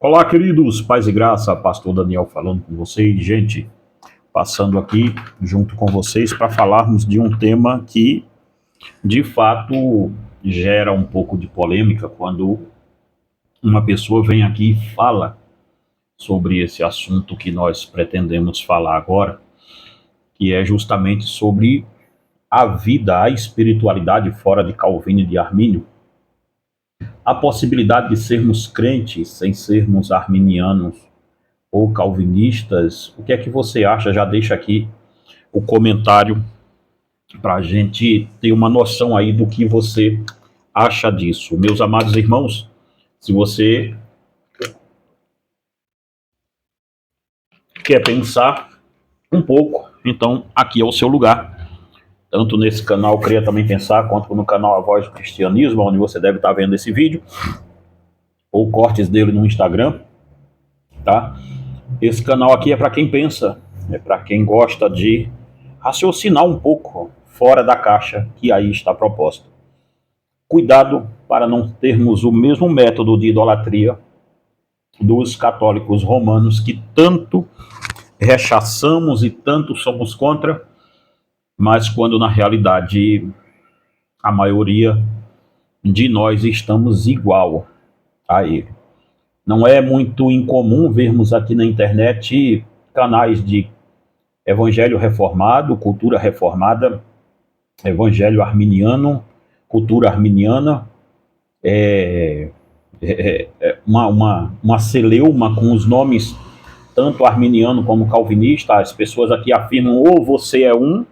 Olá, queridos, paz e graça, pastor Daniel falando com vocês, gente, passando aqui junto com vocês para falarmos de um tema que, de fato, gera um pouco de polêmica quando uma pessoa vem aqui e fala sobre esse assunto que nós pretendemos falar agora, que é justamente sobre a vida, a espiritualidade fora de Calvino e de Armínio, a possibilidade de sermos crentes sem sermos arminianos ou calvinistas. O que é que você acha? Já deixa aqui o comentário para a gente ter uma noção aí do que você acha disso. Meus amados irmãos, se você quer pensar um pouco, então aqui é o seu lugar. Tanto nesse canal Creia Também Pensar, quanto no canal A Voz do Cristianismo, onde você deve estar vendo esse vídeo, ou cortes dele no Instagram, tá? Esse canal aqui é para quem pensa, é para quem gosta de raciocinar um pouco fora da caixa que aí está proposta. Cuidado para não termos o mesmo método de idolatria dos católicos romanos que tanto rechaçamos e tanto somos contra, mas quando na realidade a maioria de nós estamos igual a ele. Não é muito incomum vermos aqui na internet canais de Evangelho Reformado, Cultura Reformada, Evangelho Arminiano, Cultura Arminiana, uma celeuma com os nomes tanto arminiano como calvinista. As pessoas aqui afirmam ou você é um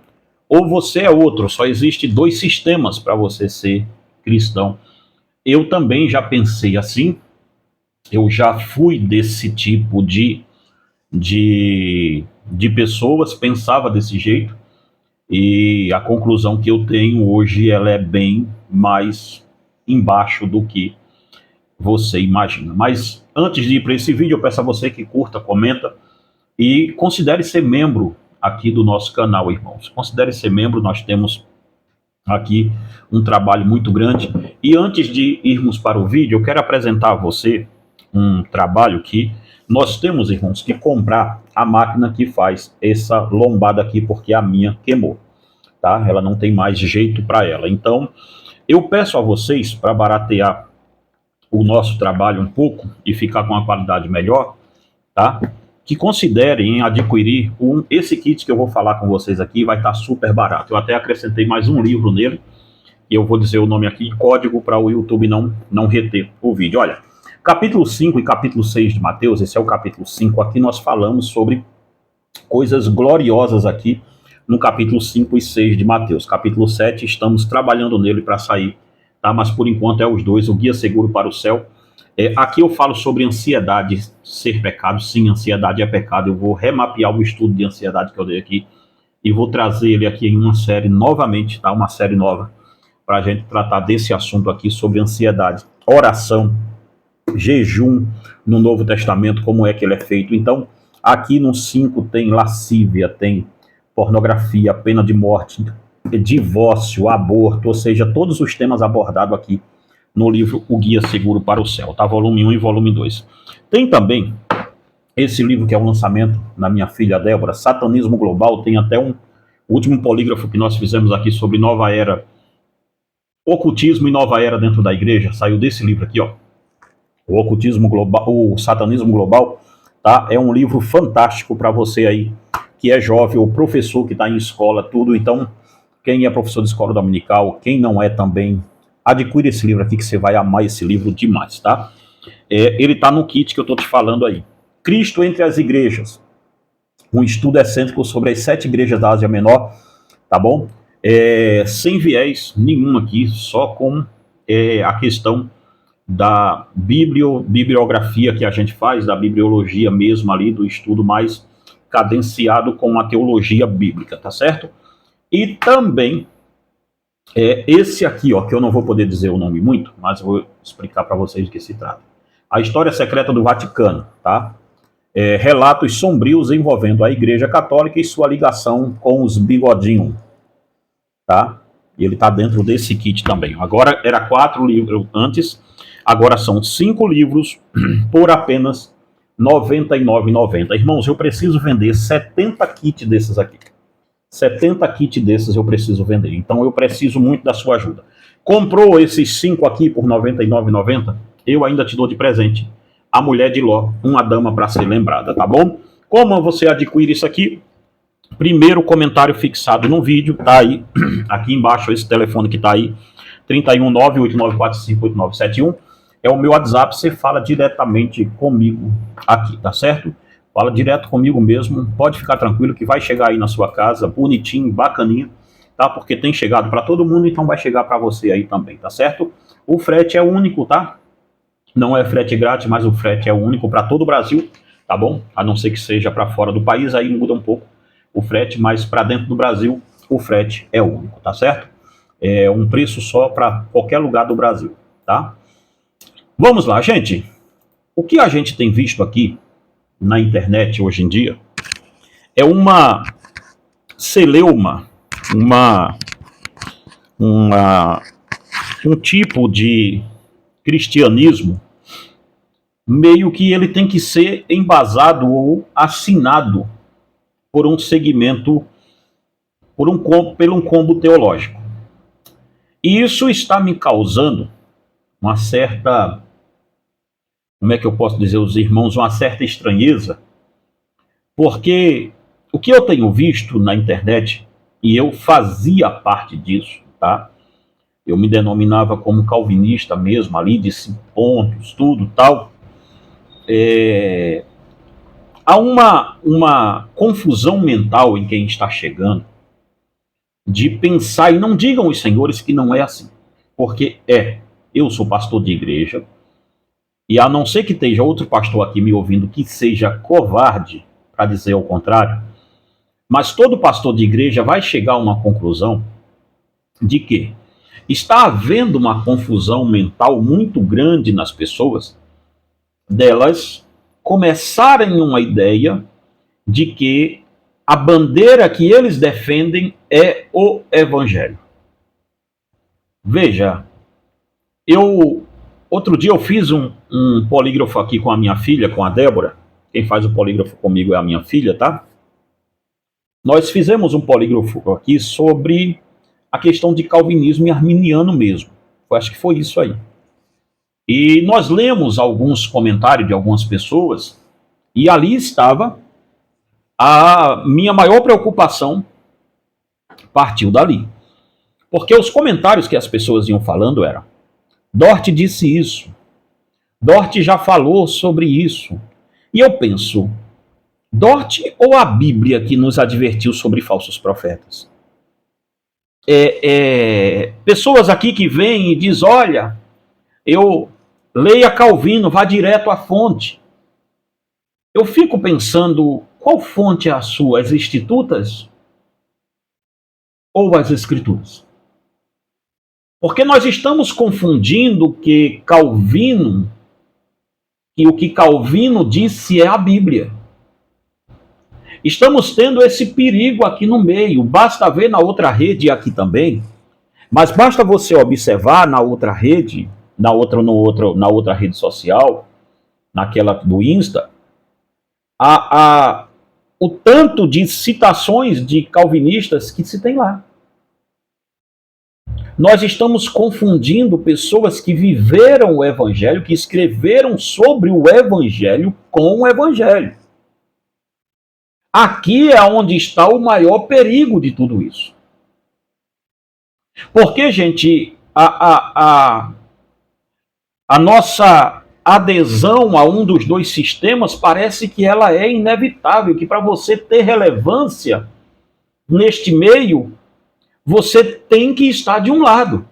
ou você é outro, só existe dois sistemas para você ser cristão. Eu também já pensei assim, eu já fui desse tipo de pessoas, pensava desse jeito, e a conclusão que eu tenho hoje ela é bem mais embaixo do que você imagina. Mas antes de ir para esse vídeo, eu peço a você que curta, comenta e considere ser membro aqui do nosso canal, irmãos. Considere ser membro, nós temos aqui um trabalho muito grande. E antes de irmos para o vídeo, eu quero apresentar a você um trabalho que nós temos, irmãos, que comprar a máquina que faz essa lombada aqui, porque a minha queimou, tá? Ela não tem mais jeito para ela. Então, eu peço a vocês, para baratear o nosso trabalho um pouco e ficar com uma qualidade melhor, tá? Que considerem adquirir esse kit que eu vou falar com vocês aqui, vai estar super barato. Eu até acrescentei mais um livro nele, e eu vou dizer o nome aqui, código para o YouTube não reter o vídeo. Olha, capítulo 5 e capítulo 6 de Mateus, esse é o capítulo 5, aqui nós falamos sobre coisas gloriosas aqui no capítulo 5 e 6 de Mateus. Capítulo 7, estamos trabalhando nele para sair, tá? Mas por enquanto é os dois, o Guia Seguro para o Céu. Aqui eu falo sobre ansiedade ser pecado. Sim, ansiedade é pecado. Eu vou remapear o estudo de ansiedade que eu dei aqui e vou trazer ele aqui em uma série novamente, tá? Uma série nova, para a gente tratar desse assunto aqui sobre ansiedade, oração, jejum no Novo Testamento, como é que ele é feito. Então, aqui no 5 tem lascívia, tem pornografia, pena de morte, divórcio, aborto, ou seja, todos os temas abordados aqui no livro O Guia Seguro para o Céu, tá? Volume 1 e volume 2. Tem também esse livro que é um lançamento na minha filha Débora, Satanismo Global. Tem até o último polígrafo que nós fizemos aqui sobre Nova Era, Ocultismo e Nova Era dentro da igreja, saiu desse livro aqui, ó. O Ocultismo Global, o Satanismo Global, tá? É um livro fantástico para você aí que é jovem, ou professor que está em escola, tudo. Então, quem é professor de escola dominical, quem não é também, adquire esse livro aqui que você vai amar esse livro demais, tá? Ele tá no kit que eu tô te falando aí. Cristo entre as igrejas. Um estudo excêntrico sobre as 7 igrejas da Ásia Menor, tá bom? Sem viés nenhum aqui, só com a questão da bibliografia que a gente faz, da bibliologia mesmo ali, do estudo mais cadenciado com a teologia bíblica, tá certo? E também esse aqui, ó, que eu não vou poder dizer o nome muito, mas eu vou explicar para vocês do que se trata. A História Secreta do Vaticano, tá? Relatos sombrios envolvendo a Igreja Católica e sua ligação com os bigodinhos, tá? E ele tá dentro desse kit também. Agora era 4 livros antes, Agora são 5 livros por apenas R$ 99,90. Irmãos, eu preciso vender 70 kits desses aqui. 70 kits desses eu preciso vender. Então eu preciso muito da sua ajuda. Comprou esses 5 aqui por R$ 99,90? Eu ainda te dou de presente a Mulher de Ló, uma dama para ser lembrada, tá bom? Como você adquire isso aqui? Primeiro comentário fixado no vídeo, tá aí, aqui embaixo, esse telefone que tá aí, 319-8945-8971, é o meu WhatsApp, você fala diretamente comigo aqui, tá certo? Fala direto comigo mesmo, pode ficar tranquilo que vai chegar aí na sua casa, bonitinho, bacaninha, tá? Porque tem chegado para todo mundo, então vai chegar para você aí também, tá certo? O frete é único, tá? Não é frete grátis, mas o frete é único para todo o Brasil, tá bom? A não ser que seja para fora do país, aí muda um pouco o frete, mas para dentro do Brasil, o frete é único, tá certo? É um preço só para qualquer lugar do Brasil, tá? Vamos lá, gente. O que a gente tem visto aqui na internet hoje em dia é uma celeuma, um tipo de cristianismo meio que ele tem que ser embasado ou assinado por um segmento, por um combo teológico. E isso está me causando uma certa, como é que eu posso dizer, os irmãos, uma certa estranheza, porque o que eu tenho visto na internet, e eu fazia parte disso, tá? Eu me denominava como calvinista mesmo, ali de 5 pontos, tudo tal. Há uma confusão mental em quem está chegando de pensar, e não digam os senhores que não é assim, porque eu sou pastor de igreja, e a não ser que esteja outro pastor aqui me ouvindo que seja covarde, para dizer o contrário, mas todo pastor de igreja vai chegar a uma conclusão de que está havendo uma confusão mental muito grande nas pessoas, delas começarem uma ideia de que a bandeira que eles defendem é o Evangelho. Veja, outro dia eu fiz um polígrafo aqui com a minha filha, com a Débora. Quem faz o polígrafo comigo é a minha filha, tá? Nós fizemos um polígrafo aqui sobre a questão de calvinismo e arminiano mesmo. Eu acho que foi isso aí. E nós lemos alguns comentários de algumas pessoas, e ali estava a minha maior preocupação, partiu dali. Porque os comentários que as pessoas iam falando eram: Dort disse isso, Dort já falou sobre isso. E eu penso, Dort ou a Bíblia que nos advertiu sobre falsos profetas? Pessoas aqui que vêm e dizem, olha, eu leia Calvino, vá direto à fonte. Eu fico pensando, qual fonte é a sua? As Institutas ou as Escrituras? Porque nós estamos confundindo que o que Calvino disse é a Bíblia. Estamos tendo esse perigo aqui no meio. Basta ver na outra rede e aqui também. Mas basta você observar na outra rede, na outra rede social, naquela do Insta, o tanto de citações de calvinistas que se tem lá. Nós estamos confundindo pessoas que viveram o Evangelho, que escreveram sobre o Evangelho com o Evangelho. Aqui é onde está o maior perigo de tudo isso. Porque, gente, a nossa adesão a um dos dois sistemas parece que ela é inevitável, que para você ter relevância neste meio, você tem que estar de um lado.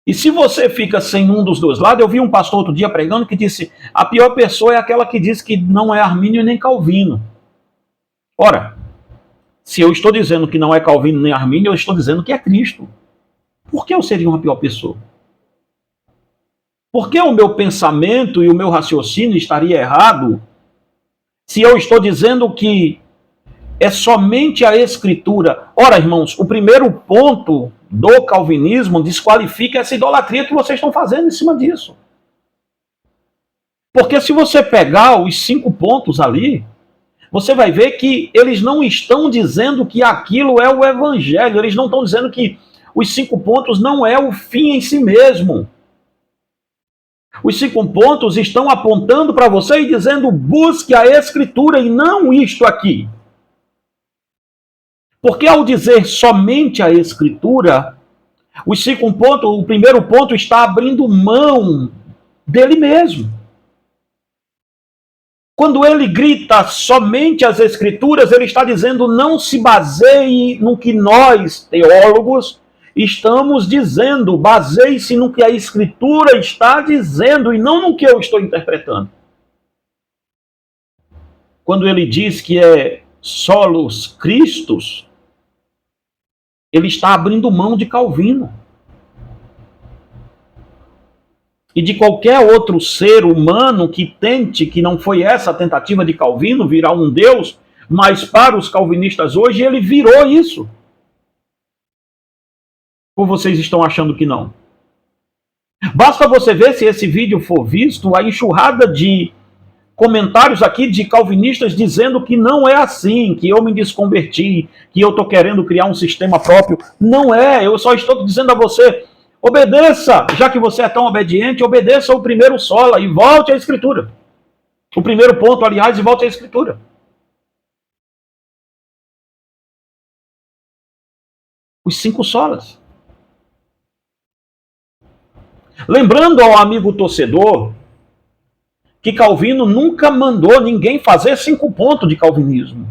E se você fica sem um dos dois lados, eu vi um pastor outro dia pregando que disse, a pior pessoa é aquela que diz que não é armínio nem calvino. Ora, se eu estou dizendo que não é calvino nem armínio, eu estou dizendo que é Cristo. Por que eu seria uma pior pessoa? Por que o meu pensamento e o meu raciocínio estaria errado se eu estou dizendo que é somente a Escritura. Ora, irmãos, o primeiro ponto do calvinismo desqualifica essa idolatria que vocês estão fazendo em cima disso. Porque se você pegar os 5 pontos ali, você vai ver que eles não estão dizendo que aquilo é o evangelho, eles não estão dizendo que os 5 pontos não é o fim em si mesmo. Os 5 pontos estão apontando para você e dizendo: busque a Escritura e não isto aqui. Porque ao dizer somente a Escritura, os 5 pontos, o primeiro ponto está abrindo mão dele mesmo. Quando ele grita somente as Escrituras, ele está dizendo: não se baseie no que nós, teólogos, estamos dizendo. Baseie-se no que a Escritura está dizendo e não no que eu estou interpretando. Quando ele diz que é solos Christus, ele está abrindo mão de Calvino. E de qualquer outro ser humano que tente, que não foi essa a tentativa de Calvino, virar um Deus, mas para os calvinistas hoje ele virou isso. Ou vocês estão achando que não? Basta você ver, se esse vídeo for visto, a enxurrada de comentários aqui de calvinistas dizendo que não é assim, que eu me desconverti, que eu estou querendo criar um sistema próprio. Não é, eu só estou dizendo a você: obedeça, já que você é tão obediente, obedeça o primeiro sola e volte à Escritura. O primeiro ponto, aliás, e volte à Escritura. Os 5 solas. Lembrando ao amigo torcedor que Calvino nunca mandou ninguém fazer 5 pontos de calvinismo.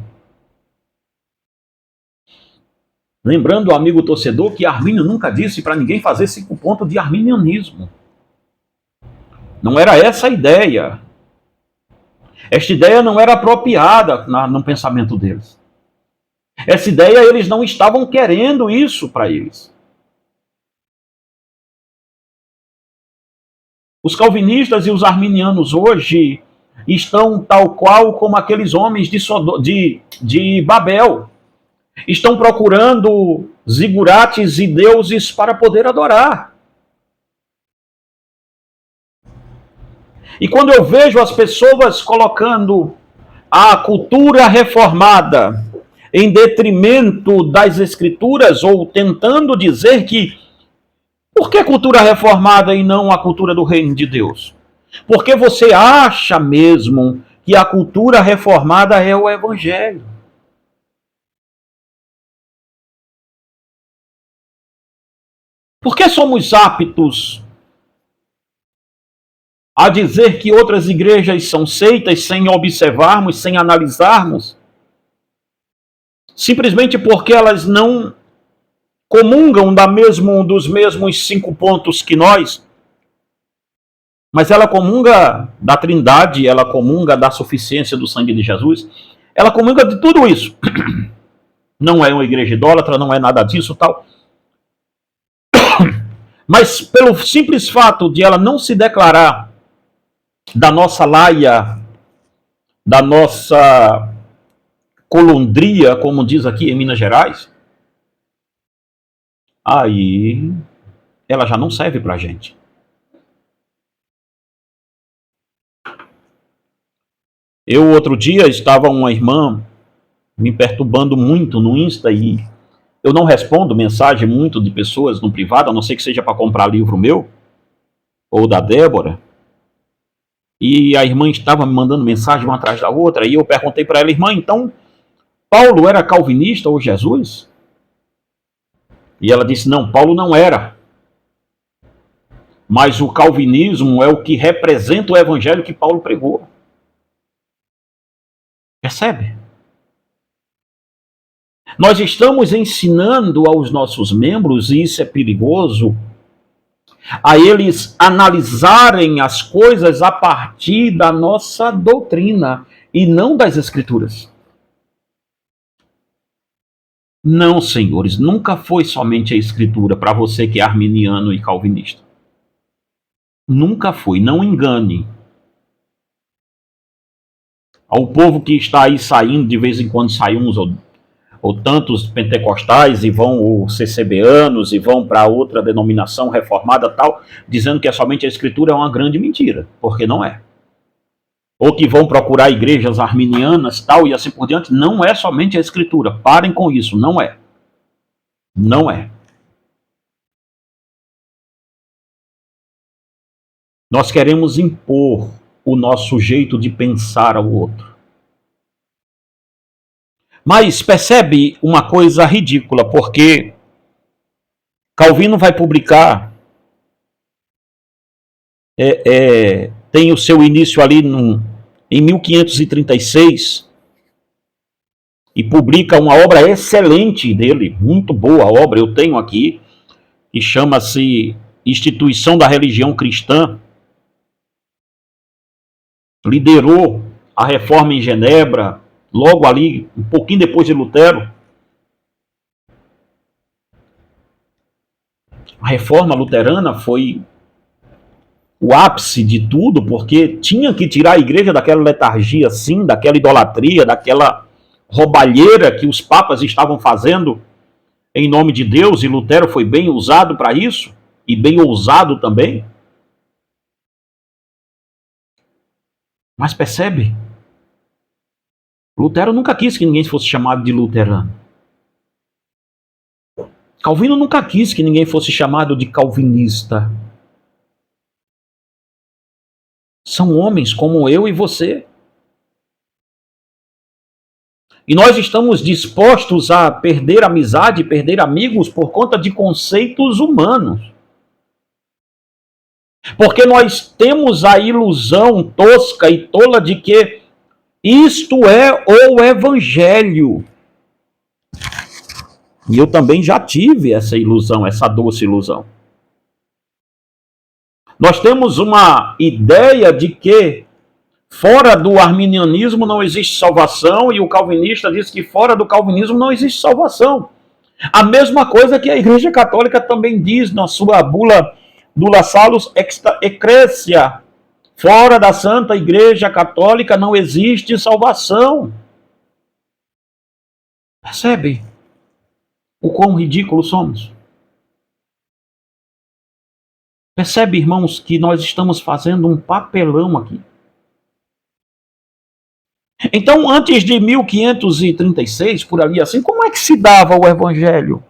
Lembrando ao amigo torcedor que Armínio nunca disse para ninguém fazer 5 pontos de arminianismo. Não era essa a ideia. Esta ideia não era apropriada no pensamento deles. Essa ideia, eles não estavam querendo isso para eles. Os calvinistas e os arminianos hoje estão tal qual como aqueles homens de Babel. Estão procurando zigurates e deuses para poder adorar. E quando eu vejo as pessoas colocando a cultura reformada em detrimento das Escrituras, ou tentando dizer que por que cultura reformada e não a cultura do reino de Deus? Porque você acha mesmo que a cultura reformada é o evangelho. Por que somos aptos a dizer que outras igrejas são seitas sem observarmos, sem analisarmos? Simplesmente porque elas não comungam dos mesmos 5 pontos que nós, mas ela comunga da Trindade, ela comunga da suficiência do sangue de Jesus, ela comunga de tudo isso. Não é uma igreja idólatra, não é nada disso, tal. Mas pelo simples fato de ela não se declarar da nossa laia, da nossa colundria, como diz aqui em Minas Gerais, aí ela já não serve para a gente. Eu, outro dia, estava uma irmã me perturbando muito no Insta e eu não respondo mensagem muito de pessoas no privado, a não ser que seja para comprar livro meu ou da Débora. E a irmã estava me mandando mensagem uma atrás da outra e eu perguntei para ela: irmã, então Paulo era calvinista ou Jesus? E ela disse: não, Paulo não era. Mas o calvinismo é o que representa o evangelho que Paulo pregou. Percebe? Nós estamos ensinando aos nossos membros, e isso é perigoso, a eles analisarem as coisas a partir da nossa doutrina e não das Escrituras. Não, senhores, nunca foi somente a Escritura para você que é arminiano e calvinista. Nunca foi, não engane. ao povo que está aí saindo, de vez em quando saem uns ou tantos pentecostais e vão ou CCBanos e vão para outra denominação reformada tal, dizendo que é somente a escritura, é uma grande mentira, porque não é. Ou que vão procurar igrejas arminianas tal e assim por diante, não é somente a escritura. Parem com isso, não é. Não é. Nós queremos impor o nosso jeito de pensar ao outro. Mas percebe uma coisa ridícula, porque Calvino vai publicar, tem o seu início ali em 1536, e publica uma obra excelente dele, muito boa obra, eu tenho aqui, que chama-se Instituição da Religião Cristã. Liderou a reforma em Genebra, logo ali, um pouquinho depois de Lutero. A reforma luterana foi o ápice de tudo, porque tinha que tirar a igreja daquela letargia, assim, daquela idolatria, daquela roubalheira que os papas estavam fazendo em nome de Deus, e Lutero foi bem usado para isso, e bem ousado também. Mas percebe? Lutero nunca quis que ninguém fosse chamado de luterano. Calvino nunca quis que ninguém fosse chamado de calvinista. São homens como eu e você. E nós estamos dispostos a perder amizade, perder amigos por conta de conceitos humanos. Porque nós temos a ilusão tosca e tola de que isto é o evangelho. E eu também já tive essa ilusão, essa doce ilusão. Nós temos uma ideia de que fora do arminianismo não existe salvação, e o calvinista diz que fora do calvinismo não existe salvação. A mesma coisa que a Igreja Católica também diz na sua bula Salus extra ecclesia. Fora da Santa Igreja Católica não existe salvação. Percebe o quão ridículos somos? Percebe, irmãos, que nós estamos fazendo um papelão aqui. Então, antes de 1536, por ali assim, como é que se dava o evangelho?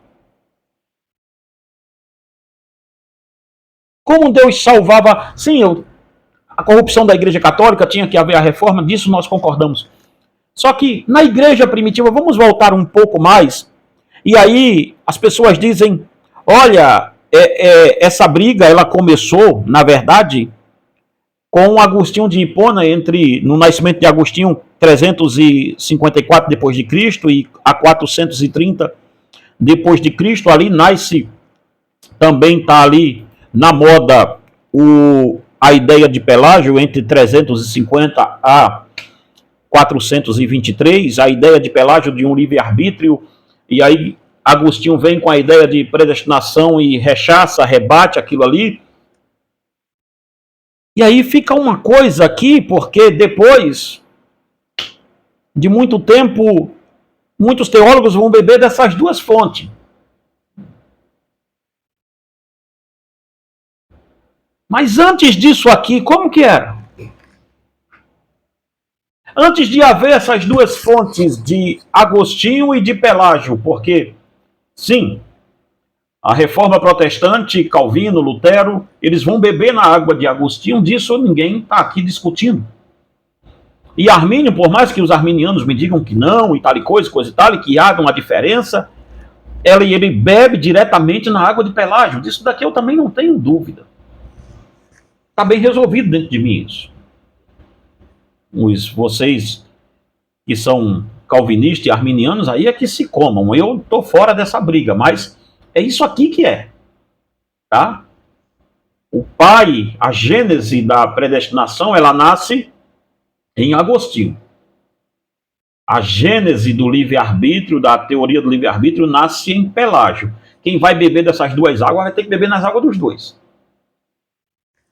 Como Deus salvava? Sim, a corrupção da Igreja Católica, tinha que haver a reforma, disso nós concordamos. Só que na Igreja primitiva, vamos voltar um pouco mais, e aí as pessoas dizem, olha, essa briga ela começou, na verdade, com Agostinho de Hipona, no nascimento de Agostinho, 354 depois de Cristo e a 430 depois de Cristo, ali nasce, também está ali na moda a ideia de Pelágio, entre 350 a 423, a ideia de Pelágio de um livre-arbítrio, e aí Agostinho vem com a ideia de predestinação e rechaça, rebate aquilo ali. E aí fica uma coisa aqui, porque depois de muito tempo, muitos teólogos vão beber dessas duas fontes. Mas antes disso aqui, como que era? Antes de haver essas duas fontes de Agostinho e de Pelágio, porque, sim, a reforma protestante, Calvino, Lutero, eles vão beber na água de Agostinho, disso ninguém está aqui discutindo. E Armínio, por mais que os arminianos me digam que não, e tal e coisa e tal, e que haja uma diferença, ele bebe diretamente na água de Pelágio. Disso daqui eu também não tenho dúvida. Está bem resolvido dentro de mim isso. Vocês que são calvinistas e arminianos, aí é que se comam. Eu estou fora dessa briga, mas é isso aqui que é. Tá? O pai, a gênese da predestinação, ela nasce em Agostinho. A gênese do livre-arbítrio, da teoria do livre-arbítrio, nasce em Pelágio. Quem vai beber dessas duas águas vai ter que beber nas águas dos dois.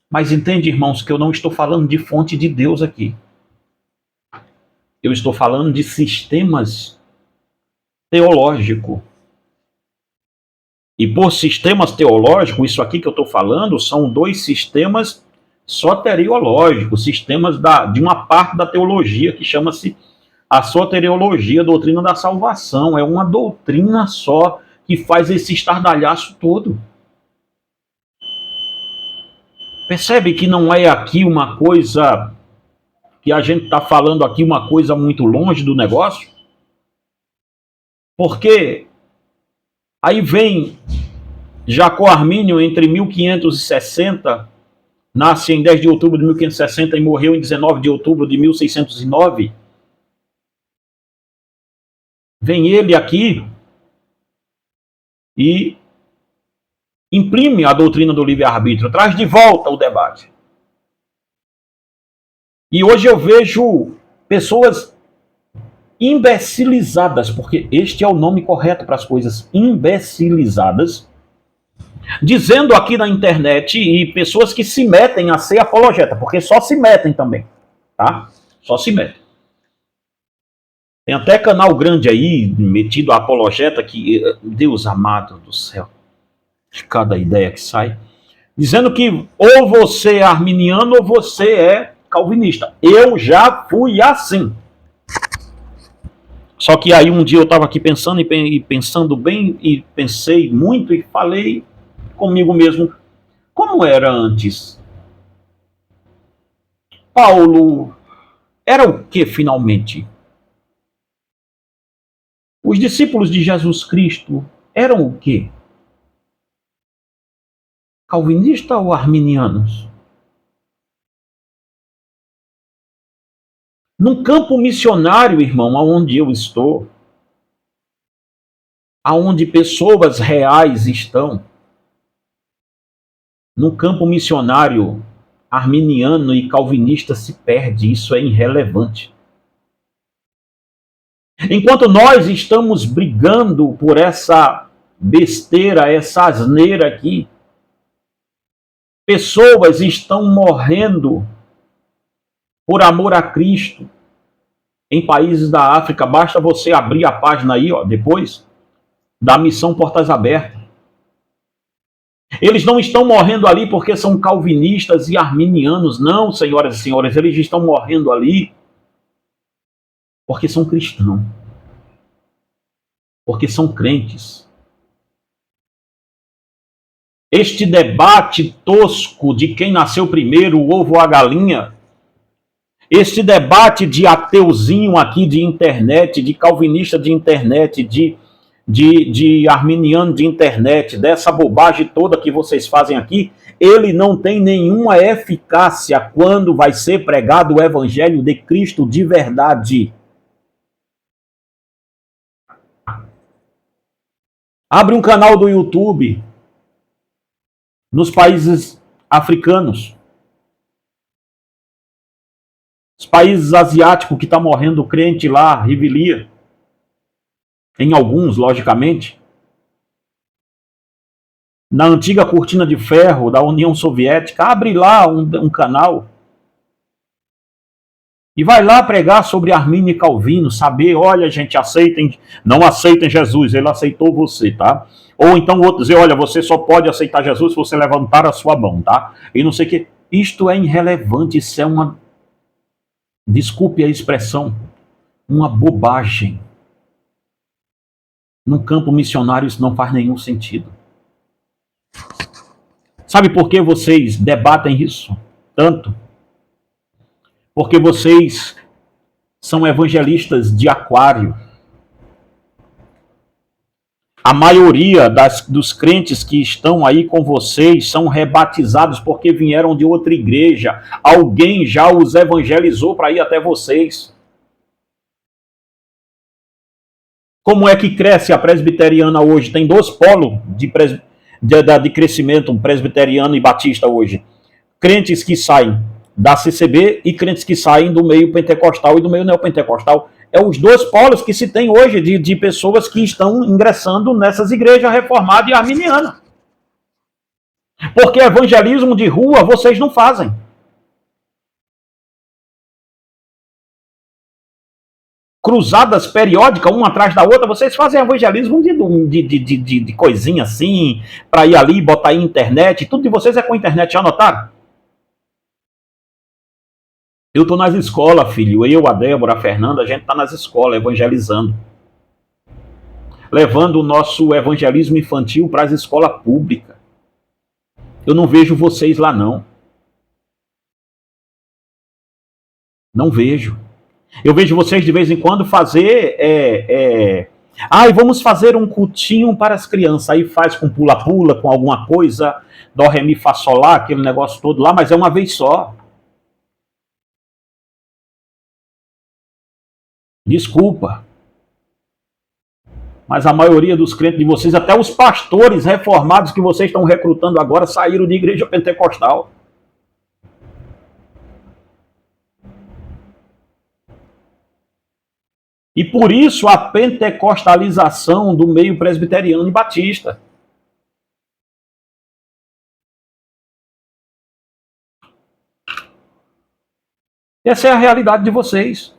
Mas entende, irmãos, que eu não estou falando de fonte de Deus aqui. Eu estou falando de sistemas teológicos. E por sistemas teológicos, isso aqui que eu estou falando são dois sistemas soteriológicos, sistemas de uma parte da teologia que chama-se a soteriologia, a doutrina da salvação. É uma doutrina só que faz esse estardalhaço todo. Percebe que não é aqui uma coisa que a gente está falando aqui, uma coisa muito longe do negócio? Porque aí vem Jacó Armínio entre 1560, nasce em 10 de outubro de 1560 e morreu em 19 de outubro de 1609. Vem ele aqui e imprime a doutrina do livre-arbítrio, traz de volta o debate. E hoje eu vejo pessoas imbecilizadas, porque este é o nome correto para as coisas, imbecilizadas, dizendo aqui na internet, e pessoas que se metem a ser apologeta, porque só se metem também, tá? Só se metem. Tem até canal grande aí, metido a apologeta, que, Deus amado do céu, de cada ideia que sai, dizendo que ou você é arminiano ou você é calvinista. Eu já fui assim. Só que aí um dia eu estava aqui pensando e pensando bem, e pensei muito e falei comigo mesmo, como era antes? Paulo era o que finalmente? Os discípulos de Jesus Cristo eram o que? Calvinistas ou arminianos? Num campo missionário, irmão, aonde eu estou, aonde pessoas reais estão, no campo missionário, arminiano e calvinista se perde, isso é irrelevante. Enquanto nós estamos brigando por essa besteira, essa asneira aqui, pessoas estão morrendo por amor a Cristo em países da África. Basta você abrir a página aí, ó, depois, da Missão Portas Abertas. Eles não estão morrendo ali porque são calvinistas e arminianos, não, senhoras e senhores, eles estão morrendo ali porque são cristãos, porque são crentes. Este debate tosco de quem nasceu primeiro, o ovo ou a galinha, este debate de ateuzinho aqui de internet, de calvinista de internet, de arminiano de internet, dessa bobagem toda que vocês fazem aqui, ele não tem nenhuma eficácia quando vai ser pregado o evangelho de Cristo de verdade. Abre um canal do YouTube nos países africanos, os países asiáticos que está morrendo crente lá, revelia, em alguns, logicamente. Na antiga cortina de ferro da União Soviética, abre lá um canal e vai lá pregar sobre Armínio e Calvino, saber, olha, gente, aceitem, não aceitem Jesus, ele aceitou você, tá? Ou então outro dizer, olha, você só pode aceitar Jesus se você levantar a sua mão, tá? E não sei o que. Isto é irrelevante, isso é uma, desculpe a expressão, uma bobagem. No campo missionário isso não faz nenhum sentido. Sabe por que vocês debatem isso tanto? Porque vocês são evangelistas de aquário. A maioria dos crentes que estão aí com vocês são rebatizados porque vieram de outra igreja. Alguém já os evangelizou para ir até vocês. Como é que cresce a presbiteriana hoje? Tem dois polos de crescimento, um presbiteriano e batista hoje. Crentes que saem da CCB e crentes que saem do meio pentecostal e do meio neopentecostal. É os dois polos que se tem hoje de pessoas que estão ingressando nessas igrejas reformadas e arminianas. Porque evangelismo de rua vocês não fazem. cruzadas periódicas, uma atrás da outra. Vocês fazem evangelismo de coisinha assim, para ir ali, botar aí internet. Tudo de vocês é com internet, já notaram? Eu estou nas escolas, filho. Eu, a Débora, a Fernanda, a gente está nas escolas evangelizando. Levando o nosso evangelismo infantil para as escolas públicas. Eu não vejo vocês lá, não. Não vejo. Eu vejo vocês de vez em quando fazer. Vamos fazer um cultinho para as crianças. Aí faz com pula-pula, com alguma coisa, dó, ré, mi, fá, sol, lá, aquele negócio todo lá, mas é uma vez só. Desculpa. Mas a maioria dos crentes de vocês, até os pastores reformados que vocês estão recrutando agora, saíram de igreja pentecostal. E por isso a pentecostalização do meio presbiteriano e batista. Essa é a realidade de vocês.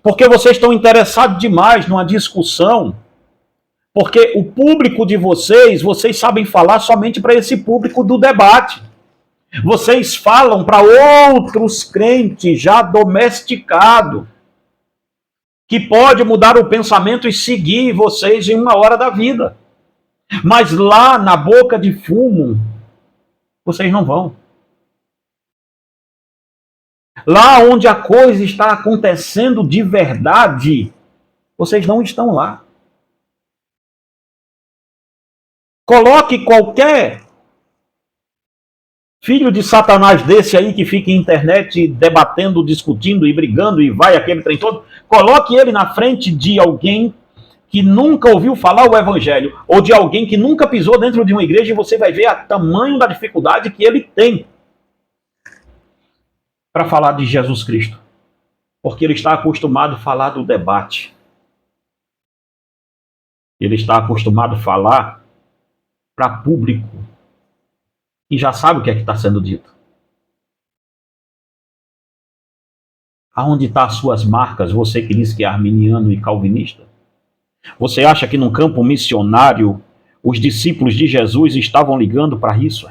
Porque vocês estão interessados demais numa discussão. Porque o público de vocês sabem falar somente para esse público do debate. Vocês falam para outros crentes já domesticados, que pode mudar o pensamento e seguir vocês em uma hora da vida. Mas lá na boca de fumo, vocês não vão. Lá onde a coisa está acontecendo de verdade, vocês não estão lá. Coloque qualquer filho de Satanás desse aí que fica em internet debatendo, discutindo e brigando e vai aquele trem todo, coloque ele na frente de alguém que nunca ouviu falar o evangelho, ou de alguém que nunca pisou dentro de uma igreja, e você vai ver o tamanho da dificuldade que ele tem para falar de Jesus Cristo. Porque ele está acostumado a falar do debate. Ele está acostumado a falar para público e já sabe o que é que está sendo dito. Aonde estão as suas marcas, você que diz que é arminiano e calvinista? Você acha que no campo missionário os discípulos de Jesus estavam ligando para isso?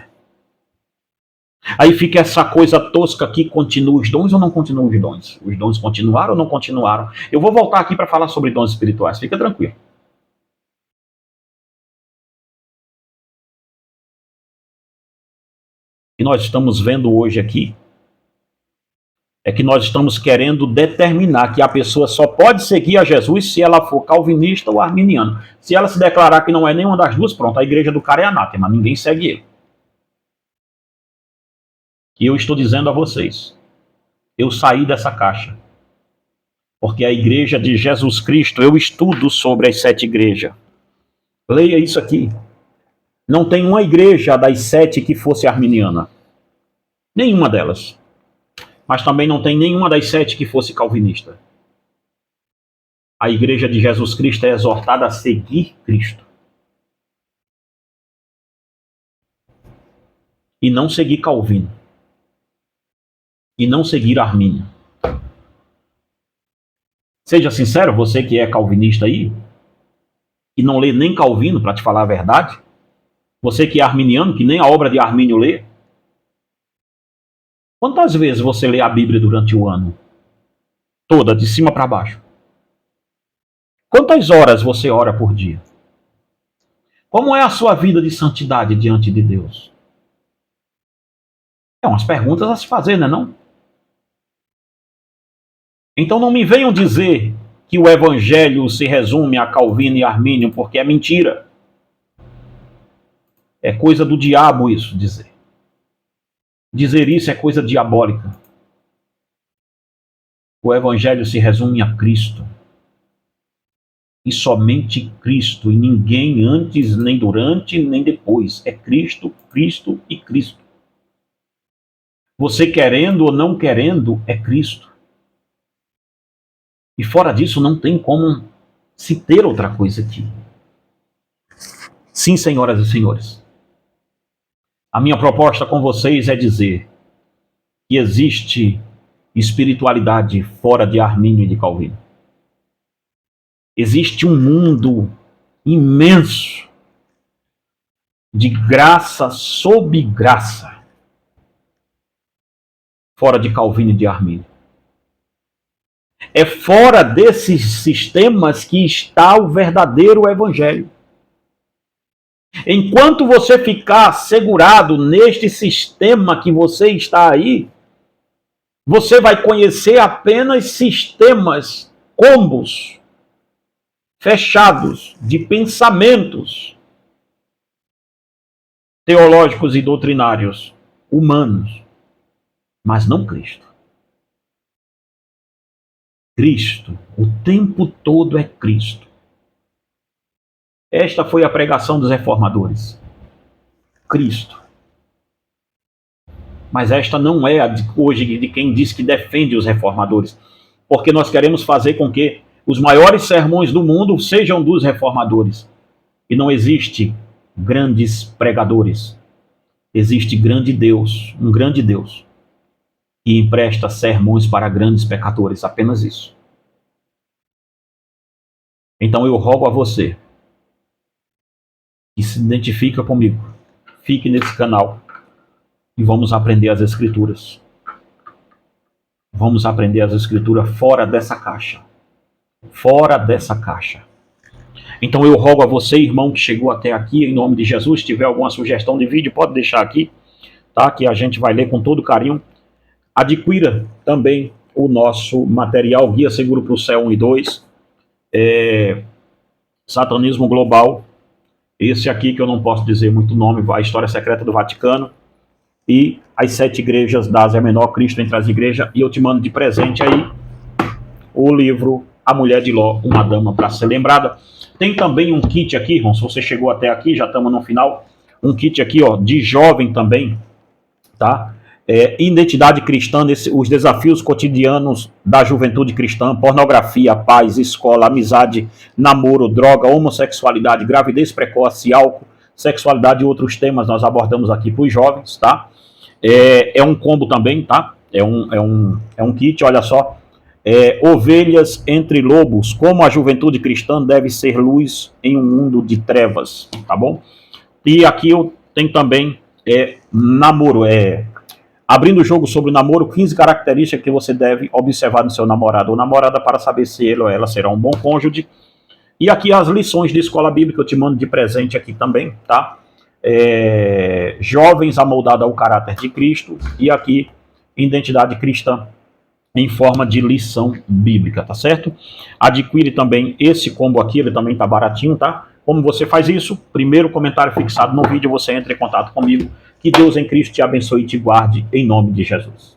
Aí fica essa coisa tosca aqui, continua os dons ou não continuam os dons? Os dons continuaram ou não continuaram? Eu vou voltar aqui para falar sobre dons espirituais, fica tranquilo. O que nós estamos vendo hoje aqui é que nós estamos querendo determinar que a pessoa só pode seguir a Jesus se ela for calvinista ou arminiano. Se ela se declarar que não é nenhuma das duas, pronto, a igreja do cara é anátema, ninguém segue ele. E eu estou dizendo a vocês, eu saí dessa caixa. Porque a igreja de Jesus Cristo, eu estudo sobre as 7 igrejas. Leia isso aqui. Não tem uma igreja das 7 que fosse arminiana. Nenhuma delas. Mas também não tem nenhuma das 7 que fosse calvinista. A igreja de Jesus Cristo é exortada a seguir Cristo. E não seguir Calvino. E não seguir Armínio. Seja sincero, você que é calvinista aí, e não lê nem Calvino, para te falar a verdade, você que é arminiano, que nem a obra de Armínio lê, quantas vezes você lê a Bíblia durante o ano? Toda, de cima para baixo. Quantas horas você ora por dia? Como é a sua vida de santidade diante de Deus? É umas perguntas a se fazer, não é não? Então não me venham dizer que o evangelho se resume a Calvino e Armínio, porque é mentira. É coisa do diabo isso dizer. Dizer isso é coisa diabólica. O evangelho se resume a Cristo. E somente Cristo, e ninguém antes, nem durante, nem depois. É Cristo, Cristo e Cristo. Você querendo ou não querendo, é Cristo. E fora disso, não tem como se ter outra coisa aqui. Sim, senhoras e senhores. A minha proposta com vocês é dizer que existe espiritualidade fora de Armínio e de Calvino. Existe um mundo imenso de graça sob graça fora de Calvino e de Armínio. É fora desses sistemas que está o verdadeiro evangelho. Enquanto você ficar segurado neste sistema que você está aí, você vai conhecer apenas sistemas, combos, fechados de pensamentos teológicos e doutrinários humanos, mas não Cristo. Cristo, o tempo todo é Cristo. Esta foi a pregação dos reformadores. Cristo. Mas esta não é a de hoje de quem diz que defende os reformadores. Porque nós queremos fazer com que os maiores sermões do mundo sejam dos reformadores. E não existe grandes pregadores. Existe grande Deus, um grande Deus, que empresta sermões para grandes pecadores, apenas isso. Então eu rogo a você que se identifica comigo, fique nesse canal e vamos aprender as Escrituras. Vamos aprender as Escrituras fora dessa caixa. Fora dessa caixa. Então eu rogo a você, irmão, que chegou até aqui, em nome de Jesus, se tiver alguma sugestão de vídeo, pode deixar aqui, tá? Que a gente vai ler com todo carinho. Adquira também o nosso material Guia Seguro para o Céu 1 e 2, Satanismo Global, esse aqui que eu não posso dizer muito nome, a História Secreta do Vaticano, e as 7 igrejas da Ásia Menor, Cristo entre as igrejas, e eu te mando de presente aí o livro A Mulher de Ló, uma dama para ser lembrada. Tem também um kit aqui, irmão, se você chegou até aqui, já estamos no final, um kit aqui, ó, de jovem também, tá? Identidade cristã, os desafios cotidianos da juventude cristã, pornografia, paz, escola, amizade, namoro, droga, homossexualidade, gravidez precoce, álcool, sexualidade e outros temas nós abordamos aqui para os jovens, tá? É um combo também, tá? É um kit, olha só. Ovelhas entre lobos, como a juventude cristã deve ser luz em um mundo de trevas, tá bom? E aqui eu tenho também namoro, abrindo o jogo sobre o namoro, 15 características que você deve observar no seu namorado ou namorada para saber se ele ou ela será um bom cônjuge. E aqui as lições de escola bíblica eu te mando de presente aqui também, tá? Jovens amoldados ao caráter de Cristo. E aqui, identidade cristã em forma de lição bíblica, tá certo? Adquire também esse combo aqui, ele também tá baratinho, tá? Como você faz isso? Primeiro comentário fixado no vídeo, você entra em contato comigo. Que Deus em Cristo te abençoe e te guarde, em nome de Jesus.